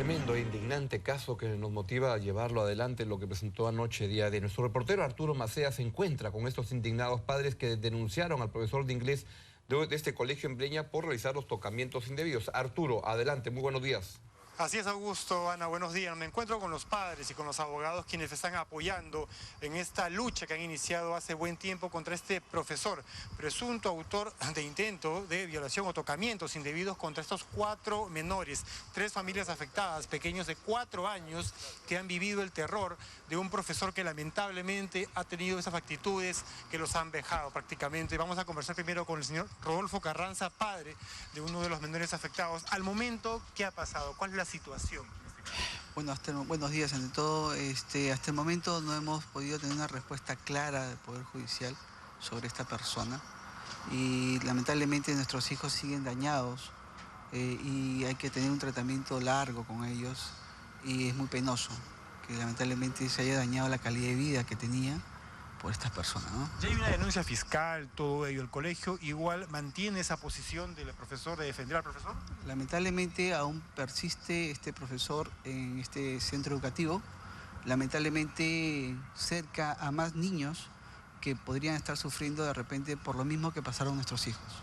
tremendo e indignante caso que nos motiva a llevarlo adelante, lo que presentó anoche día de nuestro reportero Arturo Macea se encuentra con estos indignados padres que denunciaron al profesor de inglés de este colegio en Breña por realizar los tocamientos indebidos. Arturo, adelante, muy buenos días. Así es, Augusto, Ana, buenos días. Me encuentro con los padres y con los abogados quienes están apoyando en esta lucha que han iniciado hace buen tiempo contra este profesor, presunto autor de intento de violación o tocamientos indebidos contra estos 4 menores, 3 familias afectadas, pequeños de 4 años que han vivido el terror de un profesor que lamentablemente ha tenido esas actitudes que los han vejado prácticamente. Vamos a conversar primero con el señor Rodolfo Carranza, padre de uno de los menores afectados. Al momento, ¿qué ha pasado? ¿Cuál es la situación? Bueno, buenos días ante todo. Hasta el momento no hemos podido tener una respuesta clara del Poder Judicial sobre esta persona y lamentablemente nuestros hijos siguen dañados y hay que tener un tratamiento largo con ellos y es muy penoso que lamentablemente se haya dañado la calidad de vida que tenía por estas personas, ¿no? Ya hay una denuncia fiscal, todo ello. ¿El colegio igual mantiene esa posición del profesor de defender al profesor? Lamentablemente aún persiste este profesor en este centro educativo, lamentablemente cerca a más niños que podrían estar sufriendo de repente por lo mismo que pasaron nuestros hijos.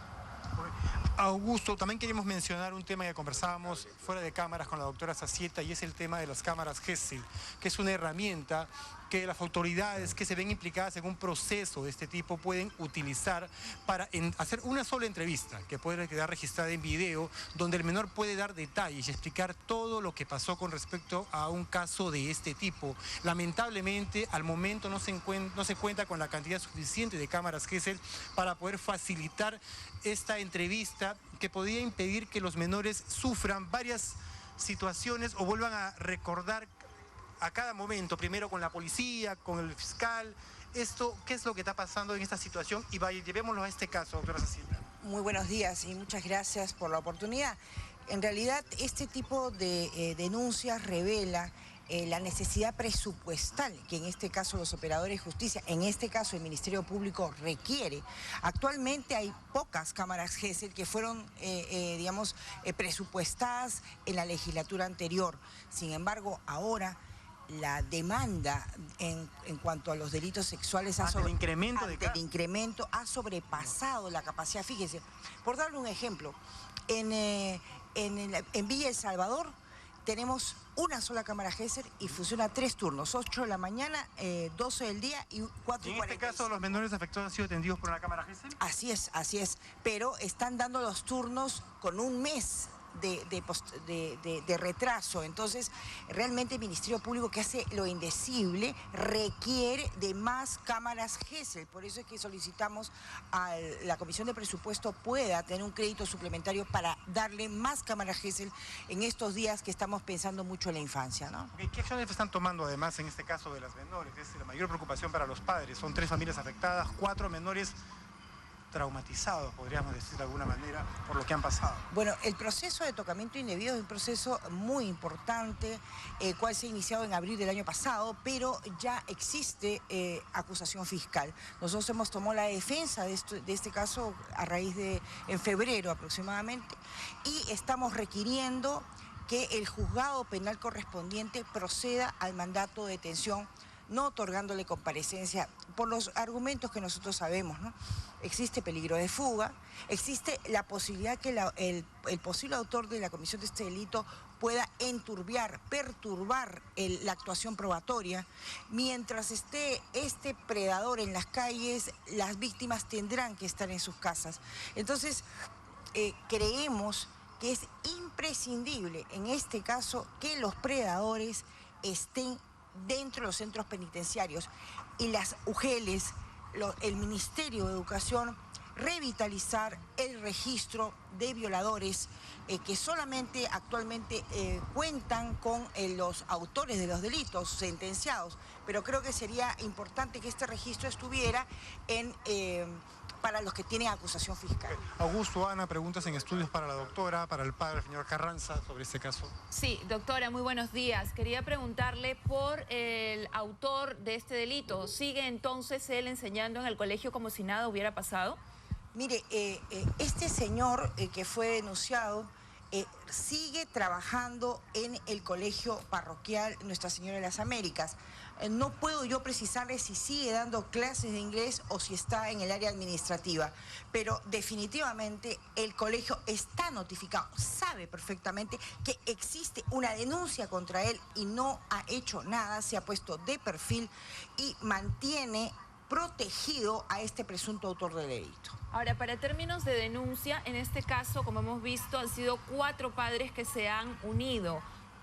Augusto, también queríamos mencionar un tema que conversábamos fuera de cámaras con la doctora Zacieta y es el tema de las cámaras Gesell, que es una herramienta que las autoridades que se ven implicadas en un proceso de este tipo pueden utilizar para hacer una sola entrevista que puede quedar registrada en video, donde el menor puede dar detalles y explicar todo lo que pasó con respecto a un caso de este tipo. Lamentablemente, al momento no se cuenta con la cantidad suficiente de cámaras Gesell para poder facilitar esta entrevista que podría impedir que los menores sufran varias situaciones o vuelvan a recordar a cada momento, primero con la policía, con el fiscal, ¿qué es lo que está pasando en esta situación? Y llevémoslo a este caso, doctora Cecilia. Muy buenos días y muchas gracias por la oportunidad. En realidad, este tipo de denuncias revela la necesidad presupuestal que en este caso los operadores de justicia, en este caso el Ministerio Público requiere. Actualmente hay pocas cámaras Gesell que fueron, presupuestadas en la legislatura anterior. Sin embargo, ahora la demanda en cuanto a los delitos sexuales el incremento ha sobrepasado la capacidad. Fíjese, por darle un ejemplo, en Villa El Salvador tenemos una sola cámara Gesell y funciona 3 turnos, 8 de la mañana, 12 del día y 4:45. ¿Y en este caso los menores afectados han sido atendidos por una cámara Gesell? Así es, pero están dando los turnos con un mes de retraso. Entonces, realmente el Ministerio Público, que hace lo indecible, requiere de más cámaras Gesell. Por eso es que solicitamos a la Comisión de Presupuesto pueda tener un crédito suplementario para darle más cámaras Gesell en estos días que estamos pensando mucho en la infancia, ¿no? ¿Qué acciones están tomando además en este caso de las menores? Es la mayor preocupación para los padres. Son 3 familias afectadas, 4 menores traumatizados, podríamos decir de alguna manera, por lo que han pasado. Bueno, el proceso de tocamiento indebido es un proceso muy importante, el cual se ha iniciado en abril del año pasado, pero ya existe acusación fiscal. Nosotros hemos tomado la defensa de este caso a raíz en febrero aproximadamente, y estamos requiriendo que el juzgado penal correspondiente proceda al mandato de detención, no otorgándole comparecencia por los argumentos que nosotros sabemos, ¿no? Existe peligro de fuga, existe la posibilidad que el posible autor de la comisión de este delito pueda perturbar la actuación probatoria. Mientras esté este predador en las calles, las víctimas tendrán que estar en sus casas. Entonces, creemos que es imprescindible en este caso que los predadores estén dentro de los centros penitenciarios y las UGELes, el Ministerio de Educación, revitalizar el registro de violadores que solamente actualmente cuentan con los autores de los delitos sentenciados, pero creo que sería importante que este registro estuviera para los que tienen acusación fiscal. Augusto, Ana, preguntas en estudios para la doctora, para el padre, el señor Carranza, sobre este caso. Sí, doctora, muy buenos días. Quería preguntarle por el autor de este delito. ¿Sigue entonces él enseñando en el colegio como si nada hubiera pasado? Mire, este señor que fue denunciado sigue trabajando en el colegio parroquial Nuestra Señora de las Américas. No puedo yo precisarle si sigue dando clases de inglés o si está en el área administrativa, pero definitivamente el colegio está notificado, sabe perfectamente que existe una denuncia contra él y no ha hecho nada, se ha puesto de perfil y mantiene protegido a este presunto autor del delito. Ahora, para términos de denuncia, en este caso, como hemos visto, han sido 4 padres que se han unido.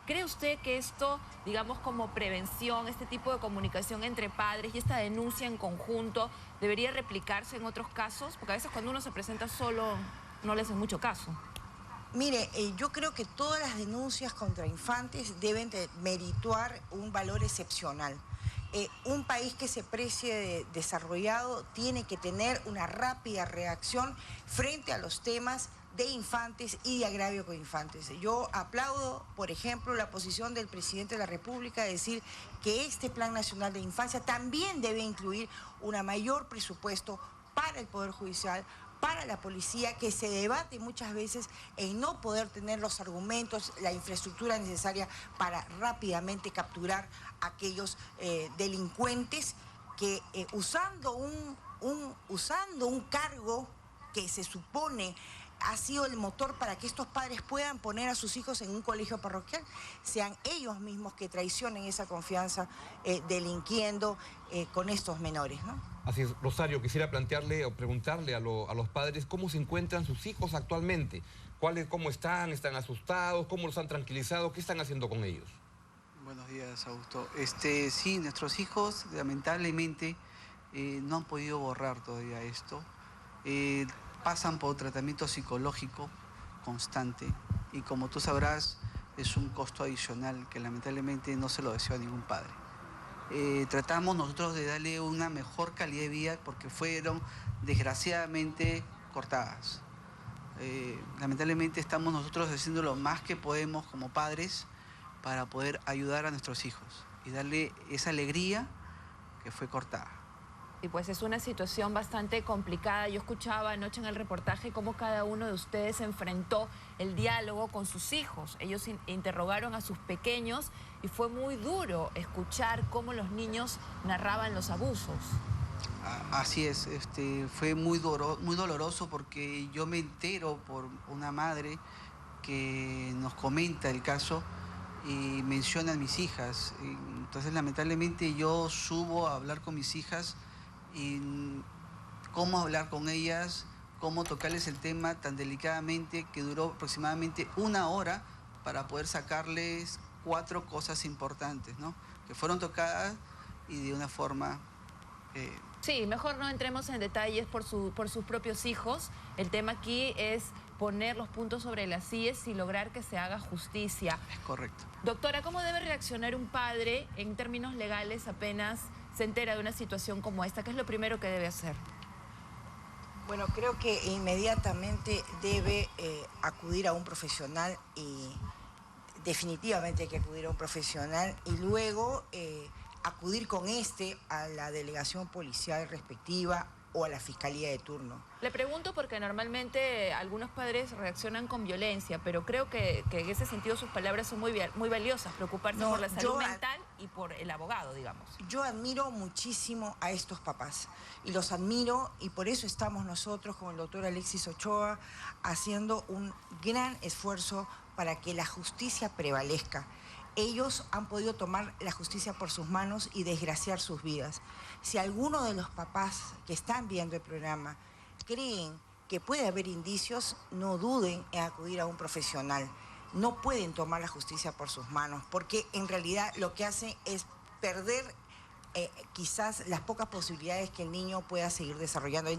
¿Cree usted que esto, digamos, como prevención, este tipo de comunicación entre padres y esta denuncia en conjunto, debería replicarse en otros casos? Porque a veces cuando uno se presenta solo, no le hacen mucho caso. Mire, yo creo que todas las denuncias contra infantes deben de merituar un valor excepcional. Un país que se precie desarrollado tiene que tener una rápida reacción frente a los temas de infantes y de agravio con infantes. Yo aplaudo, por ejemplo, la posición del presidente de la República de decir que este Plan Nacional de Infancia también debe incluir un mayor presupuesto para el Poder Judicial, para la policía, que se debate muchas veces en no poder tener los argumentos, la infraestructura necesaria para rápidamente capturar a aquellos delincuentes que usando un cargo que se supone ha sido el motor para que estos padres puedan poner a sus hijos en un colegio parroquial, sean ellos mismos que traicionen esa confianza delinquiendo con estos menores, ¿no? Así es, Rosario, quisiera plantearle o preguntarle a los padres cómo se encuentran sus hijos actualmente. ¿Cómo están? ¿Están asustados? ¿Cómo los han tranquilizado? ¿Qué están haciendo con ellos? Buenos días, Augusto. Sí, nuestros hijos lamentablemente no han podido borrar todavía esto. Pasan por tratamiento psicológico constante y como tú sabrás es un costo adicional que lamentablemente no se lo deseo a ningún padre. Tratamos nosotros de darle una mejor calidad de vida porque fueron desgraciadamente cortadas. Lamentablemente estamos nosotros haciendo lo más que podemos como padres para poder ayudar a nuestros hijos y darle esa alegría que fue cortada. Y pues es una situación bastante complicada. Yo escuchaba anoche en el reportaje cómo cada uno de ustedes enfrentó el diálogo con sus hijos. Ellos interrogaron a sus pequeños y fue muy duro escuchar cómo los niños narraban los abusos. Así es, fue muy doloroso porque yo me entero por una madre que nos comenta el caso y menciona a mis hijas. Entonces lamentablemente yo subo a hablar con mis hijas y cómo hablar con ellas, cómo tocarles el tema tan delicadamente que duró aproximadamente 1 hora para poder sacarles 4 cosas importantes, ¿no? Que fueron tocadas y de una forma... Sí, mejor no entremos en detalles por sus propios hijos. El tema aquí es poner los puntos sobre las íes y lograr que se haga justicia. Es correcto. Doctora, ¿cómo debe reaccionar un padre en términos legales apenas se entera de una situación como esta? ¿Qué es lo primero que debe hacer? Bueno, creo que inmediatamente debe acudir a un profesional y definitivamente hay que acudir a un profesional y luego acudir con a la delegación policial respectiva o a la fiscalía de turno. Le pregunto porque normalmente algunos padres reaccionan con violencia, pero creo que en ese sentido sus palabras son muy valiosas, preocuparse por la salud mental y por el abogado, digamos. Yo admiro muchísimo a estos papás y los admiro y por eso estamos nosotros con el doctor Alexis Ochoa haciendo un gran esfuerzo para que la justicia prevalezca. Ellos han podido tomar la justicia por sus manos y desgraciar sus vidas. Si alguno de los papás que están viendo el programa creen que puede haber indicios, no duden en acudir a un profesional. No pueden tomar la justicia por sus manos, porque en realidad lo que hacen es perder quizás las pocas posibilidades que el niño pueda seguir desarrollando.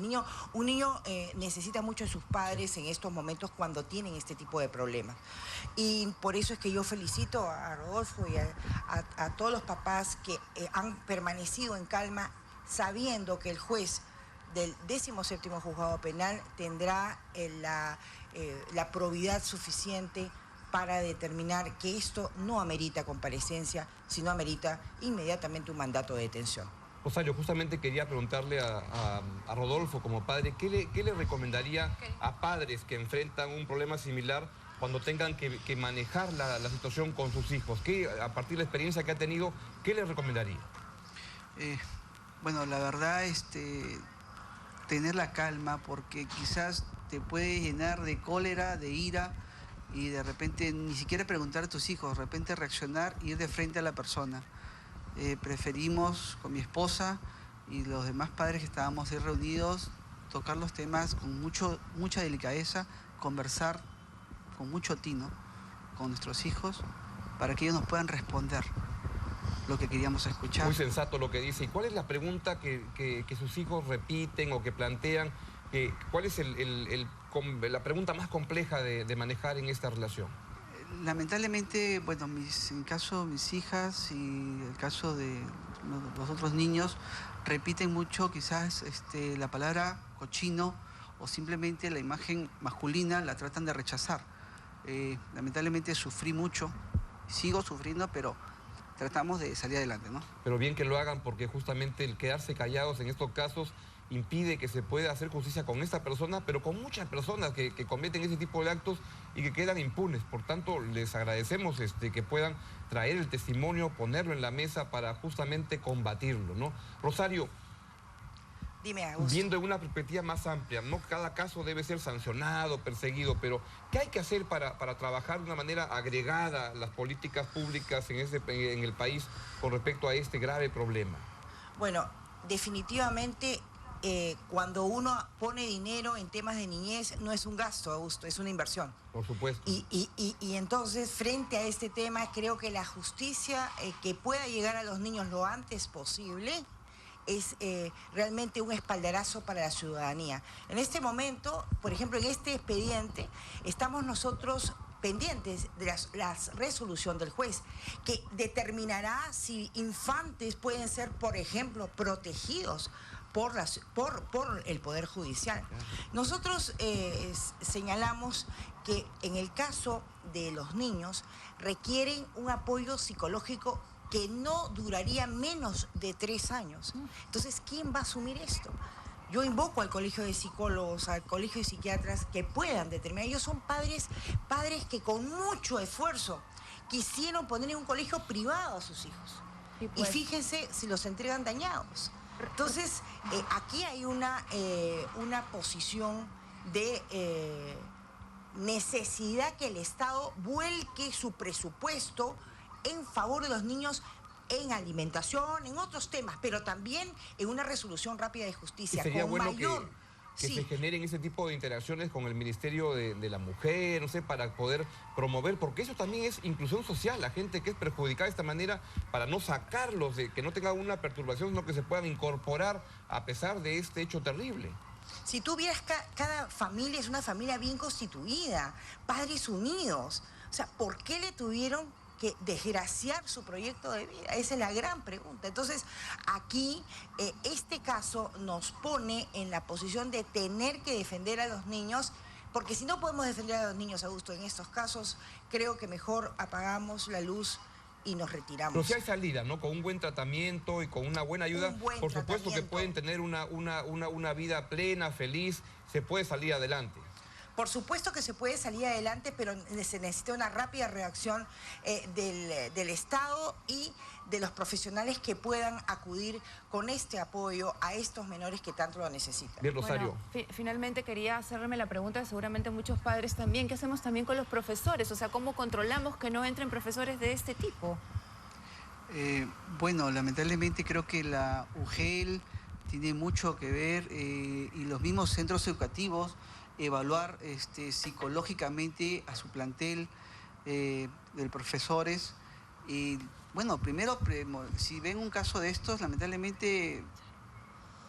Un niño necesita mucho de sus padres en estos momentos cuando tienen este tipo de problemas. Y por eso es que yo felicito a Rodolfo y a todos los papás que han permanecido en calma sabiendo que el juez del 17º Juzgado Penal tendrá la probidad suficiente para determinar que esto no amerita comparecencia, sino amerita inmediatamente un mandato de detención. Rosario, justamente quería preguntarle a Rodolfo como padre, ¿qué le recomendaría a padres que enfrentan un problema similar cuando tengan que manejar la situación con sus hijos? ¿Qué, a partir de la experiencia que ha tenido, qué les recomendaría? Bueno, la verdad, tener la calma, porque quizás te puede llenar de cólera, de ira, y de repente ni siquiera preguntar a tus hijos, de repente reaccionar y ir de frente a la persona. Preferimos con mi esposa y los demás padres que estábamos ahí reunidos tocar los temas con mucha delicadeza, conversar con mucho tino con nuestros hijos para que ellos nos puedan responder lo que queríamos escuchar. Muy sensato lo que dice. ¿Y cuál es la pregunta que sus hijos repiten o que plantean? ¿Cuál es la pregunta más compleja de manejar en esta relación? Lamentablemente, bueno, en el caso de mis hijas y el caso de los otros niños, repiten mucho quizás la palabra cochino o simplemente la imagen masculina la tratan de rechazar. Lamentablemente sufrí mucho, sigo sufriendo, pero tratamos de salir adelante, ¿no? Pero bien que lo hagan, porque justamente el quedarse callados en estos casos impide que se pueda hacer justicia con esta persona, pero con muchas personas que cometen ese tipo de actos y que quedan impunes. Por tanto, les agradecemos que puedan traer el testimonio, ponerlo en la mesa para justamente combatirlo, ¿no? Rosario, dime, Augusto. Viendo en una perspectiva más amplia, no cada caso debe ser sancionado, perseguido, pero ¿qué hay que hacer para trabajar de una manera agregada las políticas públicas en el país con respecto a este grave problema? Bueno, definitivamente cuando uno pone dinero en temas de niñez no es un gasto, Augusto, es una inversión. Por supuesto. Y entonces, frente a este tema, creo que la justicia que pueda llegar a los niños lo antes posible es realmente un espaldarazo para la ciudadanía. En este momento, por ejemplo, en este expediente, estamos nosotros pendientes de la resolución del juez, que determinará si infantes pueden ser, por ejemplo, protegidos por el Poder Judicial. Nosotros señalamos que en el caso de los niños requieren un apoyo psicológico que no duraría menos de 3 años. Entonces, ¿quién va a asumir esto? Yo invoco al colegio de psicólogos, al colegio de psiquiatras que puedan determinar. Ellos son padres que con mucho esfuerzo quisieron poner en un colegio privado a sus hijos. Y fíjense si los entregan dañados. Entonces, aquí hay una posición de necesidad que el Estado vuelque su presupuesto en favor de los niños en alimentación, en otros temas, pero también en una resolución rápida de justicia. Y sería con bueno mayor... que se generen ese tipo de interacciones con el Ministerio de la Mujer, no sé, para poder promover, porque eso también es inclusión social, la gente que es perjudicada de esta manera, para no sacarlos, de que no tengan una perturbación, sino que se puedan incorporar a pesar de este hecho terrible. Si tú vieras, cada familia es una familia bien constituida, padres unidos. O sea, ¿por qué le tuvieron que desgraciar su proyecto de vida? Esa es la gran pregunta. Entonces, aquí este caso nos pone en la posición de tener que defender a los niños, porque si no podemos defender a los niños, Augusto, en estos casos, creo que mejor apagamos la luz y nos retiramos. Pero si hay salida, ¿no? Con un buen tratamiento y con una buena ayuda, por supuesto que pueden tener una vida plena, feliz, se puede salir adelante. Por supuesto que se puede salir adelante, pero se necesita una rápida reacción del Estado y de los profesionales que puedan acudir con este apoyo a estos menores que tanto lo necesitan. Bien, Rosario. Bueno, finalmente quería hacerme la pregunta, seguramente muchos padres también, ¿qué hacemos también con los profesores? O sea, ¿cómo controlamos que no entren profesores de este tipo? Bueno, lamentablemente creo que la UGEL tiene mucho que ver y los mismos centros educativos, evaluar psicológicamente a su plantel de profesores. Y bueno, primero, si ven un caso de estos, lamentablemente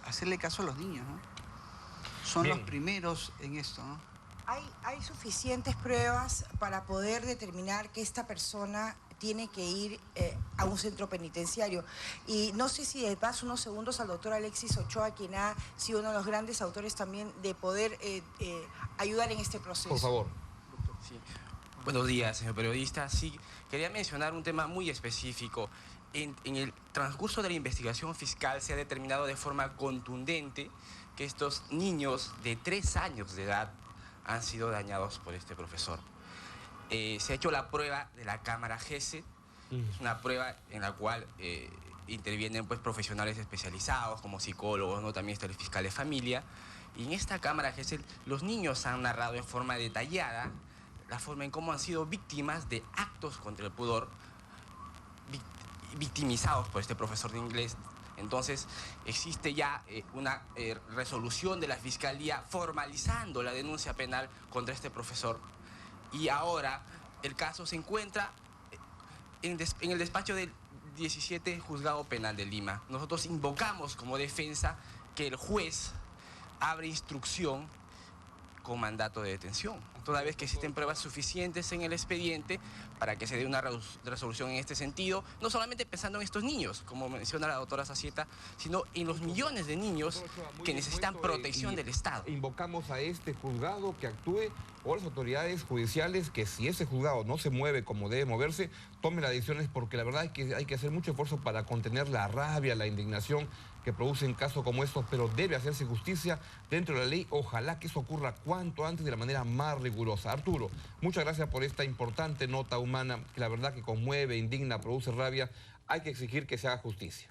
hacerle caso a los niños, ¿no? Son los primeros en esto, ¿no? Hay suficientes pruebas para poder determinar que esta persona tiene que ir a un centro penitenciario. Y no sé si de paso unos segundos al doctor Alexis Ochoa, quien ha sido uno de los grandes autores también de poder ayudar en este proceso. Por favor. Sí. Buenos días, señor periodista. Sí, quería mencionar un tema muy específico. En el transcurso de la investigación fiscal se ha determinado de forma contundente que estos niños de 3 años de edad han sido dañados por este profesor. se ha hecho la prueba de la cámara GESEL. Es una prueba en la cual intervienen pues, profesionales especializados como psicólogos, ¿no? También está el fiscal de familia. Y en esta cámara GESEL los niños han narrado en forma detallada la forma en cómo han sido víctimas de actos contra el pudor, victimizados por este profesor de inglés. Entonces existe ya una resolución de la Fiscalía formalizando la denuncia penal contra este profesor. Y ahora el caso se encuentra en el despacho del 17 Juzgado Penal de Lima. Nosotros invocamos como defensa que el juez abre instrucción con mandato de detención, toda vez que existen pruebas suficientes en el expediente para que se dé una resolución en este sentido, no solamente pensando en estos niños, como menciona la doctora Zacieta, sino en los millones de niños que necesitan protección del Estado. Invocamos a este juzgado que actúe, o las autoridades judiciales, que si ese juzgado no se mueve como debe moverse, tome las decisiones, porque la verdad es que hay que hacer mucho esfuerzo para contener la rabia, la indignación que producen casos como estos, pero debe hacerse justicia dentro de la ley. Ojalá que eso ocurra cuanto antes de la manera más rigurosa. Arturo, muchas gracias por esta importante nota humana que la verdad que conmueve, indigna, produce rabia. Hay que exigir que se haga justicia.